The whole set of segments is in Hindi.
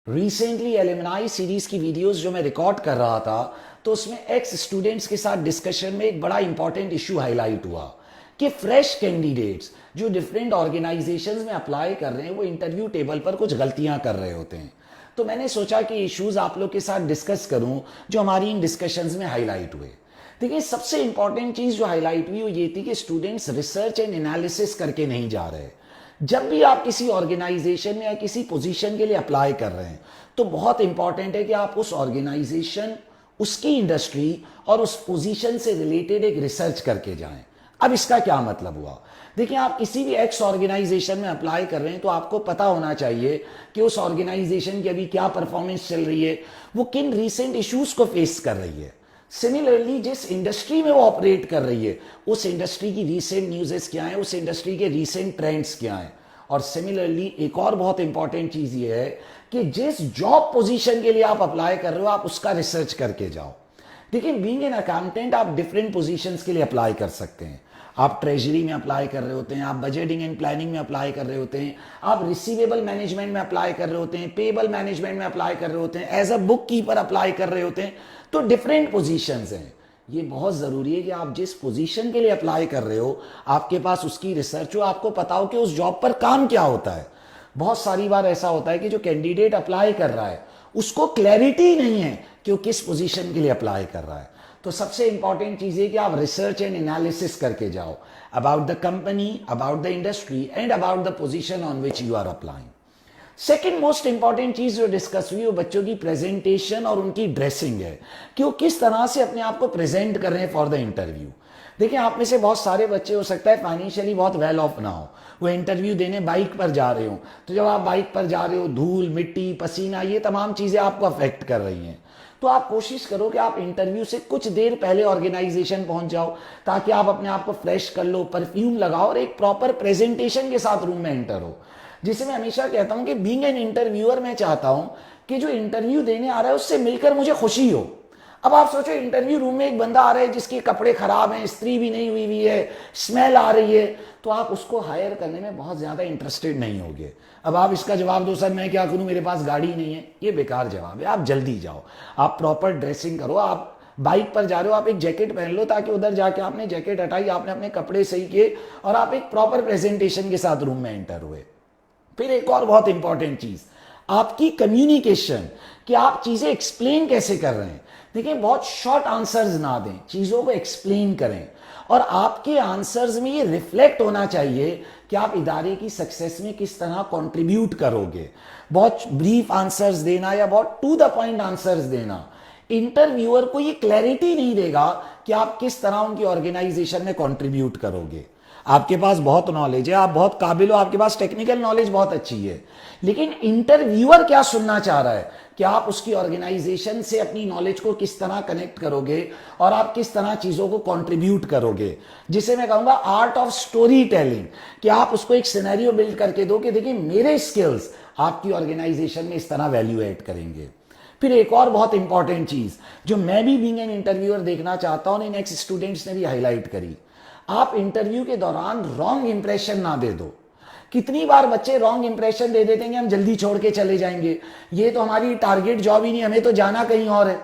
रिसेंटली एलुमनाई सीरीज की वीडियोस जो मैं रिकॉर्ड कर रहा था तो उसमें एक्स स्टूडेंट्स के साथ डिस्कशन में एक बड़ा इंपॉर्टेंट इशू हाईलाइट हुआ कि फ्रेश कैंडिडेट्स जो डिफरेंट ऑर्गेनाइजेशंस में अप्लाई कर रहे हैं वो इंटरव्यू टेबल पर कुछ गलतियां कर रहे होते हैं। तो मैंने सोचा कि इश्यूज आप लोग के साथ डिस्कस करूं जो हमारी इन डिस्कशंस में हाईलाइट हुए। देखिए, सबसे इंपॉर्टेंट चीज जो हाईलाइट हुई वो ये थी कि स्टूडेंट्स रिसर्च एंड एनालिसिस करके नहीं जा रहे। जब भी आप किसी ऑर्गेनाइजेशन में या किसी पोजीशन के लिए अप्लाई कर रहे हैं तो बहुत इंपॉर्टेंट है कि आप उस ऑर्गेनाइजेशन, उसकी इंडस्ट्री और उस पोजीशन से रिलेटेड एक रिसर्च करके जाएं। अब इसका क्या मतलब हुआ? देखिए, आप किसी भी एक्स ऑर्गेनाइजेशन में अप्लाई कर रहे हैं तो आपको पता होना चाहिए कि उस ऑर्गेनाइजेशन की अभी क्या परफॉर्मेंस चल रही है, वो किन रीसेंट इश्यूज को फेस कर रही है। सिमिलरली जिस इंडस्ट्री में वो ऑपरेट कर रही है उस इंडस्ट्री की रीसेंट न्यूज़ेस क्या है, उस इंडस्ट्री के रीसेंट ट्रेंड्स क्या हैं। और सिमिलरली एक और बहुत इंपॉर्टेंट चीज ये है कि जिस जॉब पोजीशन के लिए आप अप्लाई कर रहे हो आप उसका रिसर्च करके जाओ। देखिए, बीइंग एन अकाउंटेंट आप डिफरेंट पोजीशंस के लिए अप्लाई कर सकते हैं। आप ट्रेजरी में अप्लाई कर रहे होते हैं, आप बजटिंग एंड प्लानिंग में अप्लाई कर रहे होते हैं, आप रिसीवेबल मैनेजमेंट में अप्लाई कर रहे होते हैं, पेबल मैनेजमेंट में अप्लाई कर रहे होते हैं, as a book keeper apply कर रहे होते हैं। तो डिफरेंट पोजीशंस हैं। ये बहुत जरूरी है कि आप जिस पोजीशन के लिए अप्लाई कर रहे हो आपके पास उसकी रिसर्च हो, आपको पता हो कि उस जॉब पर काम क्या होता है। बहुत सारी बार ऐसा होता है कि जो कैंडिडेट अप्लाई कर रहा है उसको क्लैरिटी नहीं है कि वो किस पोजीशन के लिए अप्लाई कर रहा है। तो सबसे इंपॉर्टेंट चीज है कि आप रिसर्च एंड एनालिसिस करके जाओ about the company, about the industry and about the position on which you are applying. Second most important चीज जो डिस्कस हुई वो बच्चों की प्रेजेंटेशन और उनकी ड्रेसिंग है कि वो किस तरह से अपने आप को प्रेजेंट कर रहे हैं फॉर द इंटरव्यू। देखिए, आप में से बहुत सारे बच्चे हो सकता है फाइनेंशियली बहुत वेल ऑफ ना हो, वो इंटरव्यू देने बाइक पर जा रहे हो। तो जब आप बाइक पर जा रहे हो धूल, मिट्टी, पसीना, ये तमाम चीजें आपको अफेक्ट कर रही हैं। तो आप कोशिश करो कि आप इंटरव्यू से कुछ देर पहले ऑर्गेनाइजेशन पहुंच जाओ ताकि आप अपने आप को फ्रेश कर लो, परफ्यूम लगाओ और एक प्रॉपर प्रेजेंटेशन के साथ रूम में एंटर हो। जिसे मैं हमेशा कहता हूं कि बीइंग एन इंटरव्यूअर मैं चाहता हूं कि जो इंटरव्यू देने आ रहा है उससे मिलकर मुझे खुशी हो। अब आप सोचो, इंटरव्यू रूम में एक बंदा आ रहा है जिसके कपड़े खराब हैं, इस्त्री भी नहीं हुई है, स्मेल आ रही है, तो आप उसको हायर करने में बहुत ज्यादा इंटरेस्टेड नहीं होगे। अब आप इसका जवाब दो, सर मैं क्या करूं, मेरे पास गाड़ी नहीं है, ये बेकार जवाब है। आप जल्दी जाओ, आप प्रॉपर ड्रेसिंग करो। आप बाइक पर जा रहे हो, आप एक जैकेट पहन लो ताकि उधर जाके आपने जैकेट हटाई, आपने अपने कपड़े सही किए और आप एक प्रॉपर प्रेजेंटेशन के साथ रूम में एंटर हुए। फिर एक और बहुत इंपॉर्टेंट चीज, आपकी कम्युनिकेशन, कि आप चीजें एक्सप्लेन कैसे कर रहे हैं। देखिए, बहुत शॉर्ट आंसर्स ना दें, चीजों को एक्सप्लेन करें और आपके आंसर्स में ये रिफ्लेक्ट होना चाहिए कि आप इदारे की सक्सेस में किस तरह कंट्रीब्यूट करोगे। बहुत ब्रीफ आंसर्स देना या बहुत टू द पॉइंट आंसर्स देना इंटरव्यूअर को ये क्लैरिटी नहीं देगा कि आप किस तरह उनकी ऑर्गेनाइजेशन में कंट्रीब्यूट करोगे। आपके पास बहुत नॉलेज है, आप बहुत काबिल हो, आपके पास टेक्निकल नॉलेज बहुत अच्छी है, लेकिन इंटरव्यूअर क्या सुनना चाह रहा है कि आप उसकी ऑर्गेनाइजेशन से अपनी नॉलेज को किस तरह कनेक्ट करोगे और आप किस तरह चीजों को कंट्रीब्यूट करोगे। जिसे मैं कहूंगा आर्ट ऑफ स्टोरी टेलिंग, कि आप उसको एक सिनेरियो बिल्ड करके दो कि देखिए मेरे स्किल्स आपकी ऑर्गेनाइजेशन में इस तरह वैल्यू एड करेंगे। फिर एक और बहुत इंपॉर्टेंट चीज जो मैं भी बीइंग एन इंटरव्यूअर देखना चाहता हूं, इन एक्स स्टूडेंट्स ने भी हाईलाइट करी, आप इंटरव्यू के दौरान रॉन्ग इंप्रेशन ना दे दो। कितनी बार बच्चे रॉन्ग इंप्रेशन दे देते हैं कि हम जल्दी छोड़ के चले जाएंगे, ये तो हमारी टारगेट जॉब ही नहीं, हमें तो जाना कहीं और है।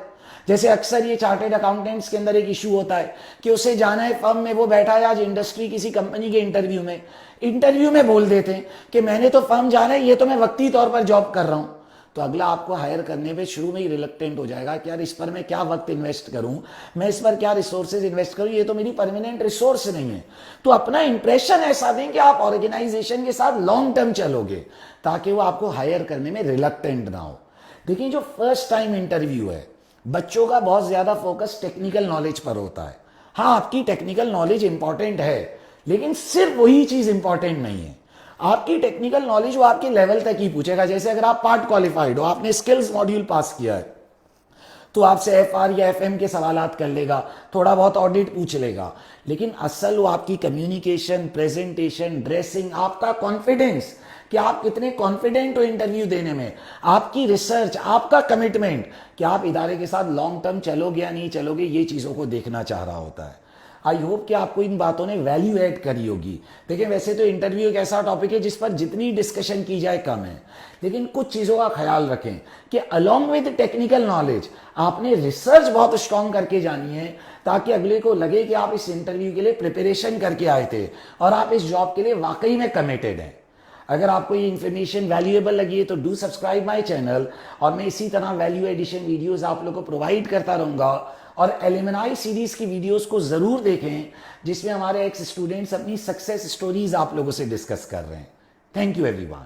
जैसे अक्सर ये चार्टेड अकाउंटेंट्स के अंदर एक इशू होता है कि उसे जाना है फर्म में, वो बैठा है आज इंडस्ट्री किसी कंपनी के इंटरव्यू में बोल देते हैं कि मैंने तो फर्म जाना है, ये तो मैं वक्ती तौर पर जॉब कर रहा हूं। तो अगला आपको हायर करने पे शुरू में ही रिलक्टेंट हो जाएगा कि यार इस पर मैं क्या वक्त इन्वेस्ट करूं, मैं इस पर क्या रिसोर्सेज इन्वेस्ट करूं, ये तो मेरी परमानेंट रिसोर्स नहीं है। तो अपना इंप्रेशन ऐसा दें कि आप ऑर्गेनाइजेशन के साथ लॉन्ग टर्म चलोगे ताकि वो आपको हायर करने में रिलक्टेंट ना हो। देखिए, जो फर्स्ट टाइम इंटरव्यू है बच्चों का बहुत ज्यादा फोकस टेक्निकल नॉलेज पर होता है। हाँ, आपकी टेक्निकल नॉलेज इंपॉर्टेंट है, लेकिन सिर्फ वही चीज इंपॉर्टेंट नहीं है। आपकी टेक्निकल नॉलेज वो आपके लेवल तक ही पूछेगा। जैसे अगर आप पार्ट क्वालिफाइड हो, आपने स्किल्स मॉड्यूल पास किया है, तो आपसे एफआर या एफएम के सवालात कर लेगा, थोड़ा बहुत ऑडिट पूछ लेगा, लेकिन असल वो आपकी कम्युनिकेशन, प्रेजेंटेशन, ड्रेसिंग, आपका कॉन्फिडेंस कि आप कितने कॉन्फिडेंट हो इंटरव्यू देने में, आपकी रिसर्च, आपका कमिटमेंट कि आप इदारे के साथ लॉन्ग टर्म चलोगे या नहीं चलोगे, ये चीजों को देखना चाह रहा होता है। आई होप कि आपको इन बातों ने वैल्यू ऐड करी होगी। देखिए वैसे तो इंटरव्यू एक ऐसा टॉपिक है जिस पर जितनी डिस्कशन की जाए कम है, लेकिन कुछ चीज़ों का ख्याल रखें कि अलोंग विद टेक्निकल नॉलेज आपने रिसर्च बहुत स्ट्रॉन्ग करके जानी है, ताकि अगले को लगे कि आप इस इंटरव्यू के लिए प्रिपरेशन करके आए थे और आप इस जॉब के लिए वाकई में कमिटेड हैं। अगर आपको ये इन्फॉर्मेशन वैल्यूएबल लगी है तो डू सब्सक्राइब माय चैनल, और मैं इसी तरह वैल्यू एडिशन वीडियोस आप लोगों को प्रोवाइड करता रहूँगा। और एलिमनाई सीरीज़ की वीडियोस को ज़रूर देखें, जिसमें हमारे एक्स स्टूडेंट्स अपनी सक्सेस स्टोरीज आप लोगों से डिस्कस कर रहे हैं। Thank you everyone.